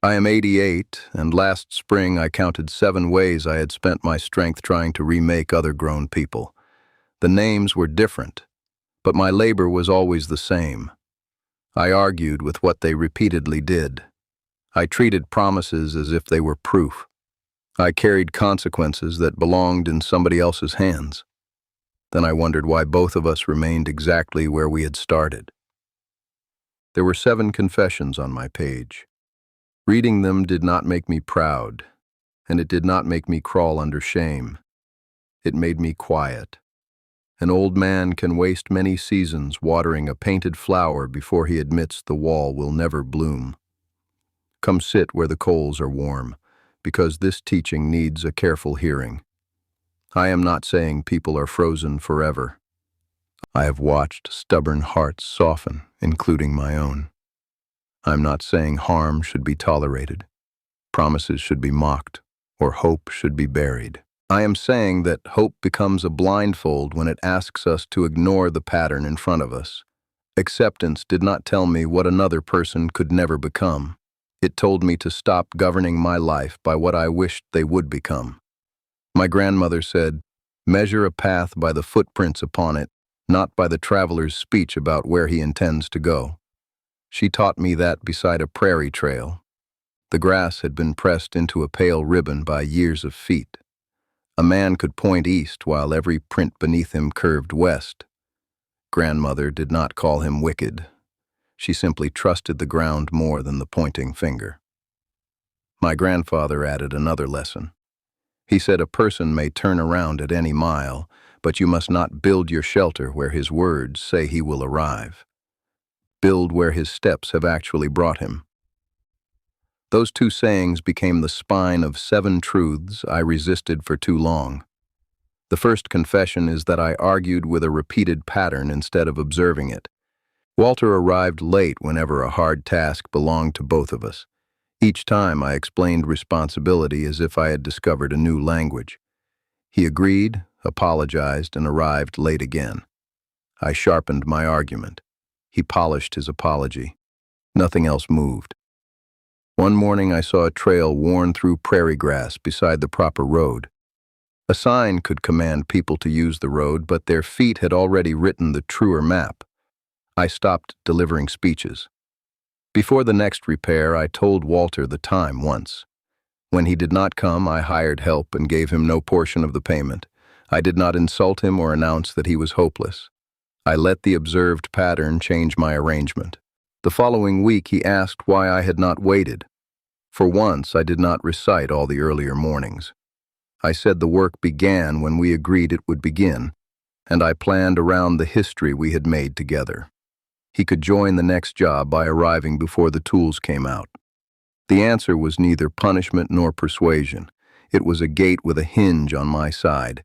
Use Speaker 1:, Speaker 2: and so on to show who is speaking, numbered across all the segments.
Speaker 1: I am 88, and last spring I counted 7 ways I had spent my strength trying to remake other grown people. The names were different, but my labor was always the same. I argued with what they repeatedly did. I treated promises as if they were proof. I carried consequences that belonged in somebody else's hands. Then I wondered why both of us remained exactly where we had started. There were 7 confessions on my page. Reading them did not make me proud, and it did not make me crawl under shame. It made me quiet. An old man can waste many seasons watering a painted flower before he admits the wall will never bloom. Come sit where the coals are warm, because this teaching needs a careful hearing. I am not saying people are frozen forever. I have watched stubborn hearts soften, including my own. I'm not saying harm should be tolerated, promises should be mocked, or hope should be buried. I am saying that hope becomes a blindfold when it asks us to ignore the pattern in front of us. Acceptance did not tell me what another person could never become. It told me to stop governing my life by what I wished they would become. My grandmother said, "Measure a path by the footprints upon it, not by the traveler's speech about where he intends to go." She taught me that beside a prairie trail. The grass had been pressed into a pale ribbon by years of feet. A man could point east while every print beneath him curved west. Grandmother did not call him wicked. She simply trusted the ground more than the pointing finger. My grandfather added another lesson. He said a person may turn around at any mile, but you must not build your shelter where his words say he will arrive. Build where his steps have actually brought him. Those 2 sayings became the spine of 7 truths I resisted for too long. The first confession is that I argued with a repeated pattern instead of observing it. Walter arrived late whenever a hard task belonged to both of us. Each time I explained responsibility as if I had discovered a new language. He agreed, apologized, and arrived late again. I sharpened my argument. He polished his apology. Nothing else moved. One morning I saw a trail worn through prairie grass beside the proper road. A sign could command people to use the road, but their feet had already written the truer map. I stopped delivering speeches. Before the next repair, I told Walter the time once. When he did not come, I hired help and gave him no portion of the payment. I did not insult him or announce that he was hopeless. I let the observed pattern change my arrangement. The following week he asked why I had not waited. For once, I did not recite all the earlier mornings. I said the work began when we agreed it would begin, and I planned around the history we had made together. He could join the next job by arriving before the tools came out. The answer was neither punishment nor persuasion. It was a gate with a hinge on my side.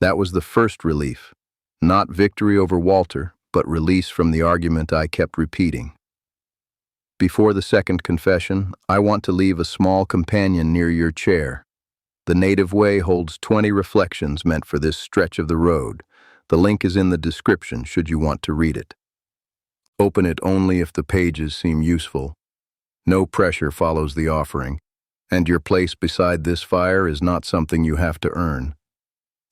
Speaker 1: That was the first relief. Not victory over Walter, but release from the argument I kept repeating. Before the second confession, I want to leave a small companion near your chair. The Native Way holds 20 reflections meant for this stretch of the road. The link is in the description should you want to read it. Open it only if the pages seem useful. No pressure follows the offering, and your place beside this fire is not something you have to earn.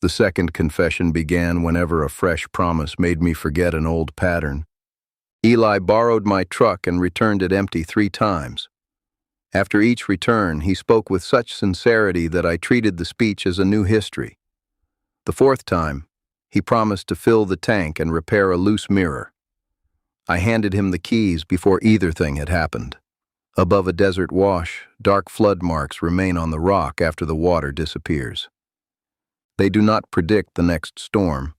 Speaker 1: The second confession began whenever a fresh promise made me forget an old pattern. Eli borrowed my truck and returned it empty 3 times. After each return, he spoke with such sincerity that I treated the speech as a new history. The 4th time, he promised to fill the tank and repair a loose mirror. I handed him the keys before either thing had happened. Above a desert wash, dark flood marks remain on the rock after the water disappears. They do not predict the next storm,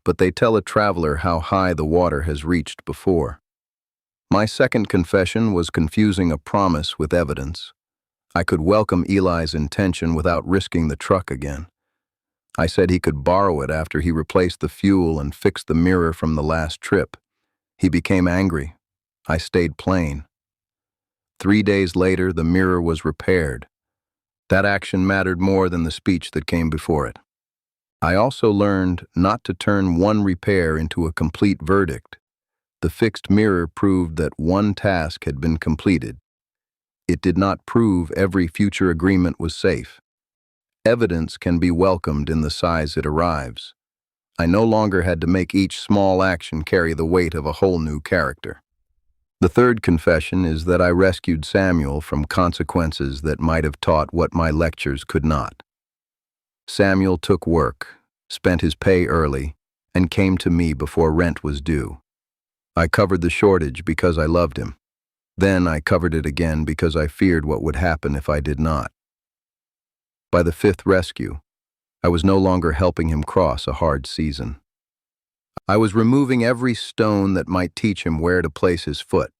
Speaker 1: but they tell a traveler how high the water has reached before. My second confession was confusing a promise with evidence. I could welcome Eli's intention without risking the truck again. I said he could borrow it after he replaced the fuel and fixed the mirror from the last trip. He became angry. I stayed plain. 3 days later, the mirror was repaired. That action mattered more than the speech that came before it. I also learned not to turn one repair into a complete verdict. The fixed mirror proved that one task had been completed. It did not prove every future agreement was safe. Evidence can be welcomed in the size it arrives. I no longer had to make each small action carry the weight of a whole new character. The third confession is that I rescued Samuel from consequences that might have taught what my lectures could not. Samuel took work, spent his pay early, and came to me before rent was due. I covered the shortage because I loved him. Then I covered it again because I feared what would happen if I did not. By the fifth rescue, I was no longer helping him cross a hard season. I was removing every stone that might teach him where to place his foot.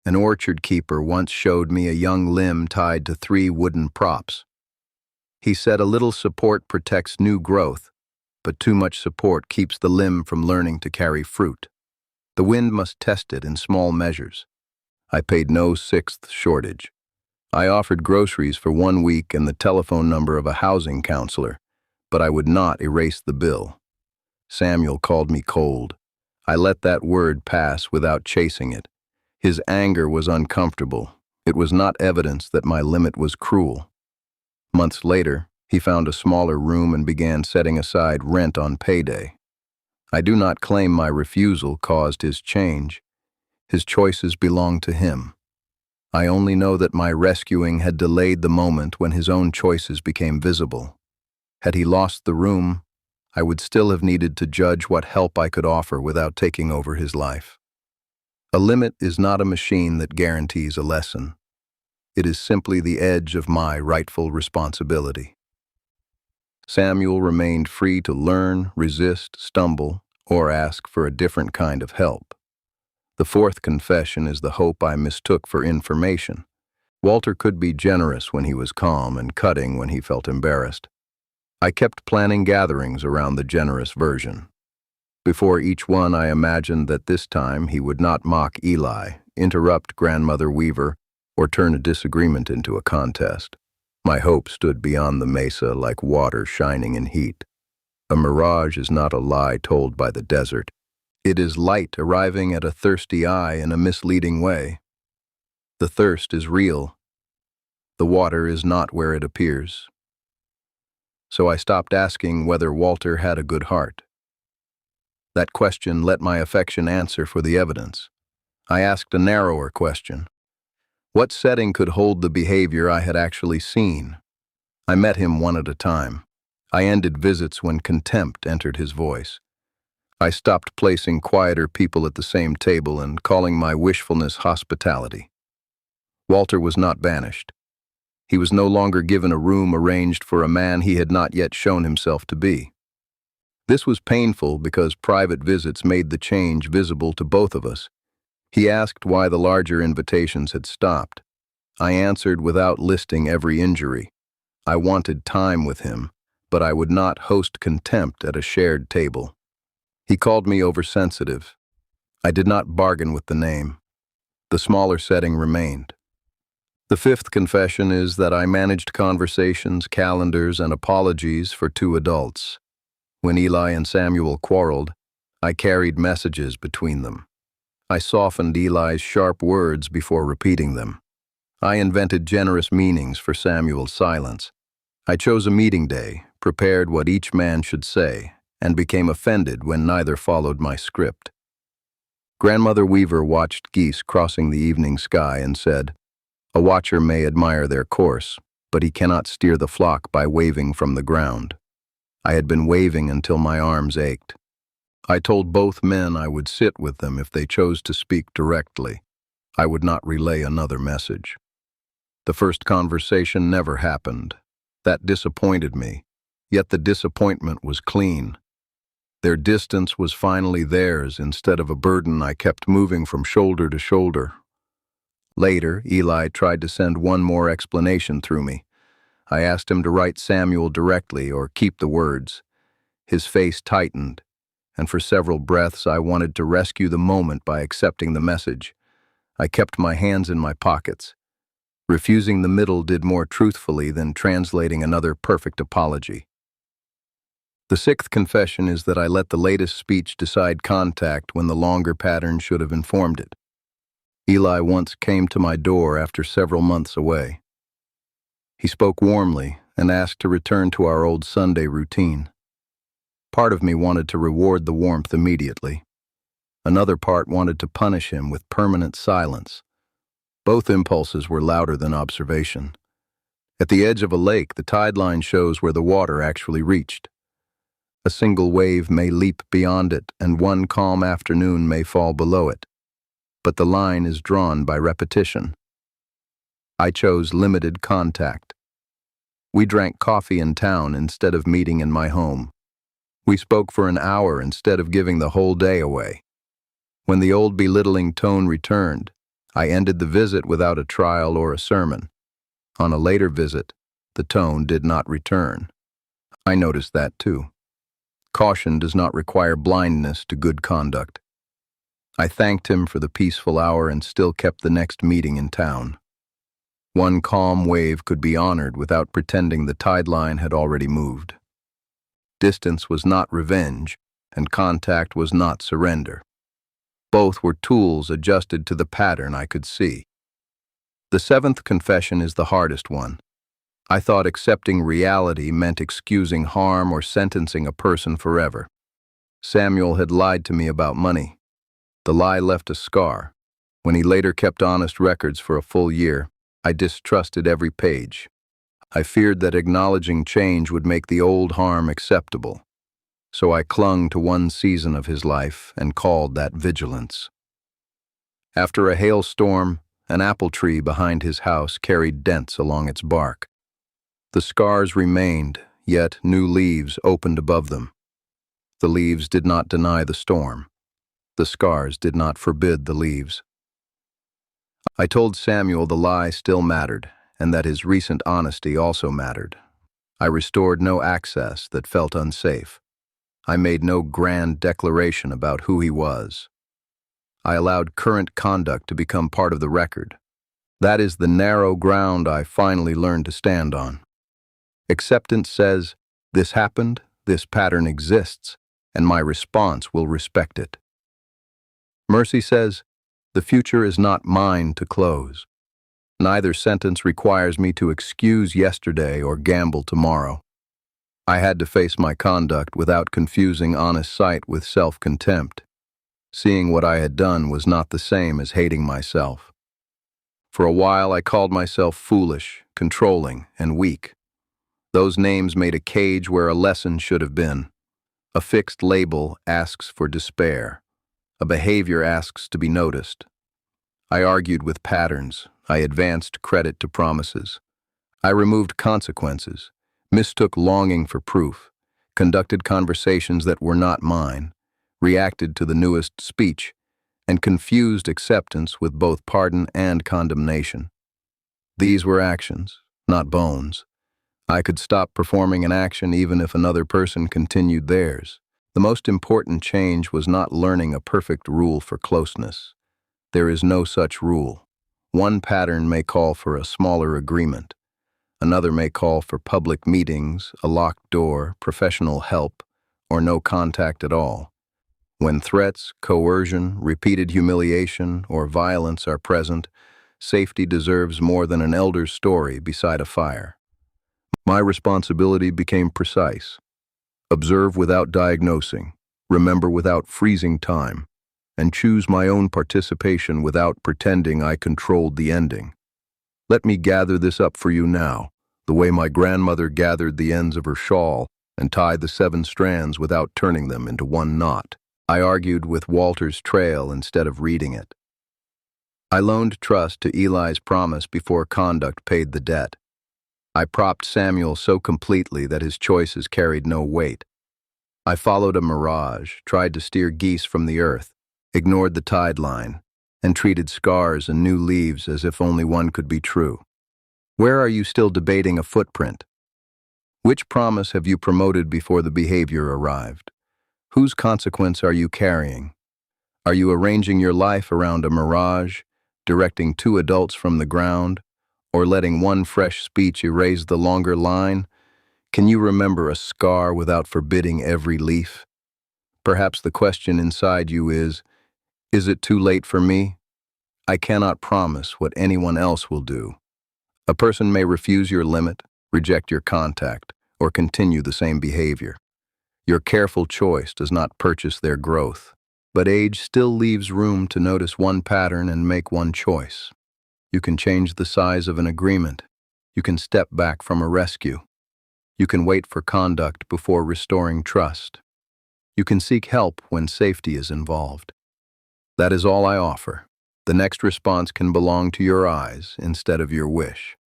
Speaker 1: An orchard keeper once showed me a young limb tied to 3 wooden props. He said a little support protects new growth, but too much support keeps the limb from learning to carry fruit. The wind must test it in small measures. I paid no 6th shortage. I offered groceries for 1 week and the telephone number of a housing counselor, but I would not erase the bill. Samuel called me cold. I let that word pass without chasing it. His anger was uncomfortable. It was not evidence that my limit was cruel. Months later, he found a smaller room and began setting aside rent on payday. I do not claim my refusal caused his change. His choices belonged to him. I only know that my rescuing had delayed the moment when his own choices became visible. Had he lost the room, I would still have needed to judge what help I could offer without taking over his life. A limit is not a machine that guarantees a lesson. It is simply the edge of my rightful responsibility. Samuel remained free to learn, resist, stumble, or ask for a different kind of help. The fourth confession is the hope I mistook for information. Walter could be generous when he was calm and cutting when he felt embarrassed. I kept planning gatherings around the generous version. Before each one, I imagined that this time he would not mock Eli, interrupt Grandmother Weaver, or turn a disagreement into a contest. My hope stood beyond the mesa like water shining in heat. A mirage is not a lie told by the desert. It is light arriving at a thirsty eye in a misleading way. The thirst is real. The water is not where it appears. So I stopped asking whether Walter had a good heart. That question let my affection answer for the evidence. I asked a narrower question. What setting could hold the behavior I had actually seen? I met him one at a time. I ended visits when contempt entered his voice. I stopped placing quieter people at the same table and calling my wishfulness hospitality. Walter was not banished. He was no longer given a room arranged for a man he had not yet shown himself to be. This was painful because private visits made the change visible to both of us. He asked why the larger invitations had stopped. I answered without listing every injury. I wanted time with him, but I would not host contempt at a shared table. He called me oversensitive. I did not bargain with the name. The smaller setting remained. The fifth confession is that I managed conversations, calendars, and apologies for 2 adults. When Eli and Samuel quarreled, I carried messages between them. I softened Eli's sharp words before repeating them. I invented generous meanings for Samuel's silence. I chose a meeting day, prepared what each man should say, and became offended when neither followed my script. Grandmother Weaver watched geese crossing the evening sky and said, "A watcher may admire their course, but he cannot steer the flock by waving from the ground." I had been waving until my arms ached. I told both men I would sit with them if they chose to speak directly. I would not relay another message. The first conversation never happened. That disappointed me, yet the disappointment was clean. Their distance was finally theirs instead of a burden I kept moving from shoulder to shoulder. Later, Eli tried to send one more explanation through me. I asked him to write Samuel directly or keep the words. His face tightened, and for several breaths I wanted to rescue the moment by accepting the message. I kept my hands in my pockets. Refusing the middle did more truthfully than translating another perfect apology. The sixth confession is that I let the latest speech decide contact when the longer pattern should have informed it. Eli once came to my door after several months away. He spoke warmly and asked to return to our old Sunday routine. Part of me wanted to reward the warmth immediately. Another part wanted to punish him with permanent silence. Both impulses were louder than observation. At the edge of a lake, the tide line shows where the water actually reached. A single wave may leap beyond it, and one calm afternoon may fall below it. But the line is drawn by repetition. I chose limited contact. We drank coffee in town instead of meeting in my home. We spoke for an hour instead of giving the whole day away. When the old belittling tone returned, I ended the visit without a trial or a sermon. On a later visit, the tone did not return. I noticed that too. Caution does not require blindness to good conduct. I thanked him for the peaceful hour and still kept the next meeting in town. One calm wave could be honored without pretending the tide line had already moved. Distance was not revenge, and contact was not surrender. Both were tools adjusted to the pattern I could see. The seventh confession is the hardest one. I thought accepting reality meant excusing harm or sentencing a person forever. Samuel had lied to me about money. The lie left a scar. When he later kept honest records for a full year, I distrusted every page. I feared that acknowledging change would make the old harm acceptable. So I clung to one season of his life and called that vigilance. After a hailstorm, an apple tree behind his house carried dents along its bark. The scars remained, yet new leaves opened above them. The leaves did not deny the storm. The scars did not forbid the leaves. I told Samuel the lie still mattered, and that his recent honesty also mattered. I restored no access that felt unsafe. I made no grand declaration about who he was. I allowed current conduct to become part of the record. That is the narrow ground I finally learned to stand on. Acceptance says, this happened, this pattern exists, and my response will respect it. Mercy says, the future is not mine to close. Neither sentence requires me to excuse yesterday or gamble tomorrow. I had to face my conduct without confusing honest sight with self-contempt. Seeing what I had done was not the same as hating myself. For a while I called myself foolish, controlling, and weak. Those names made a cage where a lesson should have been. A fixed label asks for despair. A behavior asks to be noticed. I argued with patterns. I advanced credit to promises. I removed consequences, mistook longing for proof, conducted conversations that were not mine, reacted to the newest speech, and confused acceptance with both pardon and condemnation. These were actions, not bones. I could stop performing an action even if another person continued theirs. The most important change was not learning a perfect rule for closeness. There is no such rule. One pattern may call for a smaller agreement. Another may call for public meetings, a locked door, professional help, or no contact at all. When threats, coercion, repeated humiliation, or violence are present, safety deserves more than an elder's story beside a fire. My responsibility became precise. Observe without diagnosing, remember without freezing time, and choose my own participation without pretending I controlled the ending. Let me gather this up for you now, the way my grandmother gathered the ends of her shawl and tied the 7 strands without turning them into one knot. I argued with Walter's trail instead of reading it. I loaned trust to Eli's promise before conduct paid the debt. I propped Samuel so completely that his choices carried no weight. I followed a mirage, tried to steer geese from the earth, ignored the tide line, and treated scars and new leaves as if only one could be true. Where are you still debating a footprint? Which promise have you promoted before the behavior arrived? Whose consequence are you carrying? Are you arranging your life around a mirage, directing 2 adults from the ground, or letting one fresh speech erase the longer line? Can you remember a scar without forbidding every leaf? Perhaps the question inside you is it too late for me? I cannot promise what anyone else will do. A person may refuse your limit, reject your contact, or continue the same behavior. Your careful choice does not purchase their growth, but age still leaves room to notice one pattern and make one choice. You can change the size of an agreement. You can step back from a rescue. You can wait for conduct before restoring trust. You can seek help when safety is involved. That is all I offer. The next response can belong to your eyes instead of your wish.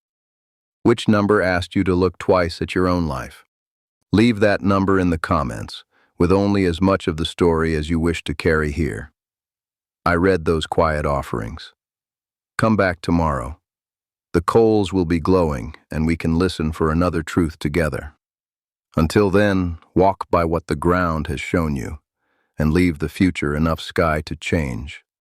Speaker 1: Which number asked you to look twice at your own life? Leave that number in the comments, with only as much of the story as you wish to carry here. I read those quiet offerings. Come back tomorrow. The coals will be glowing, and we can listen for another truth together. Until then, walk by what the ground has shown you, and leave the future enough sky to change.